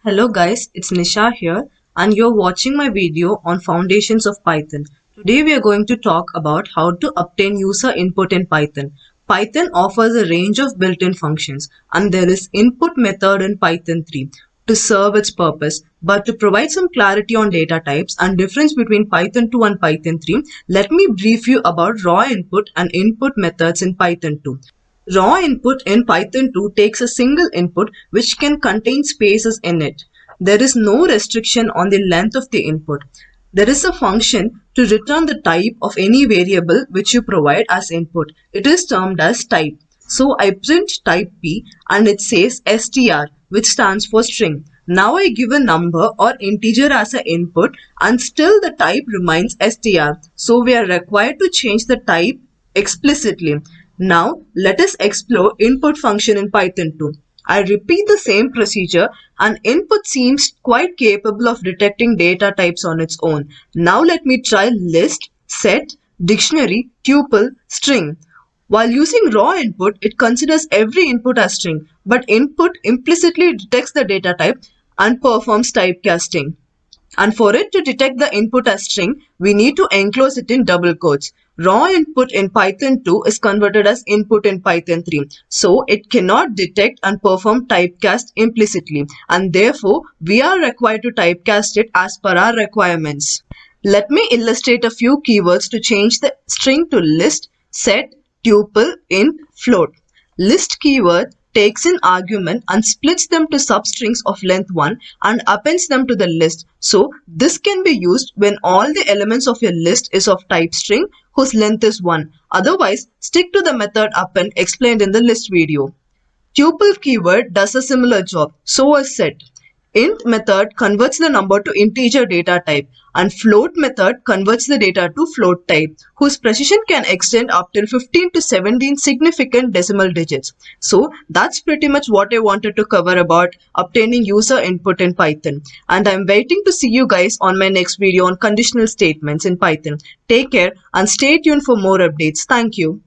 Hello guys, it's Nisha here and you're watching my video on Foundations of Python. Today we are going to talk about how to obtain user input in Python. Python offers a range of built-in functions and there is input method in Python 3 to serve its purpose. But to provide some clarity on data types and difference between Python 2 and Python 3, let me brief you about raw input and input methods in Python 2. Raw input in Python 2 takes a single input which can contain spaces in it. There is no restriction on the length of the input. There is a function to return the type of any variable which you provide as input. It is termed as type. So I print type P and it says str, which stands for string. Now I give a number or integer as an input and still the type remains str. So we are required to change the type explicitly. Now let us explore input function in Python 2. I repeat the same procedure and input seems quite capable of detecting data types on its own. Now let me try list, set, dictionary, tuple, string. While using raw input, it considers every input as string, but input implicitly detects the data type and performs typecasting. And for it to detect the input as string, we need to enclose it in double quotes. Raw input in Python 2 is converted as input in Python 3. So it cannot detect and perform typecast implicitly. And therefore, we are required to typecast it as per our requirements. Let me illustrate a few keywords to change the string to list, set, tuple, int, float. List keyword takes an argument and splits them to substrings of length 1 and appends them to the list. So this can be used when all the elements of your list is of type string whose length is 1. Otherwise, stick to the method append explained in the list video. Tuple keyword does a similar job, so is set. Int method converts the number to integer data type and float method converts the data to float type whose precision can extend up till 15 to 17 significant decimal digits. So that's pretty much what I wanted to cover about obtaining user input in Python, and I'm waiting to see you guys on my next video on conditional statements in Python. Take care and stay tuned for more updates. Thank you.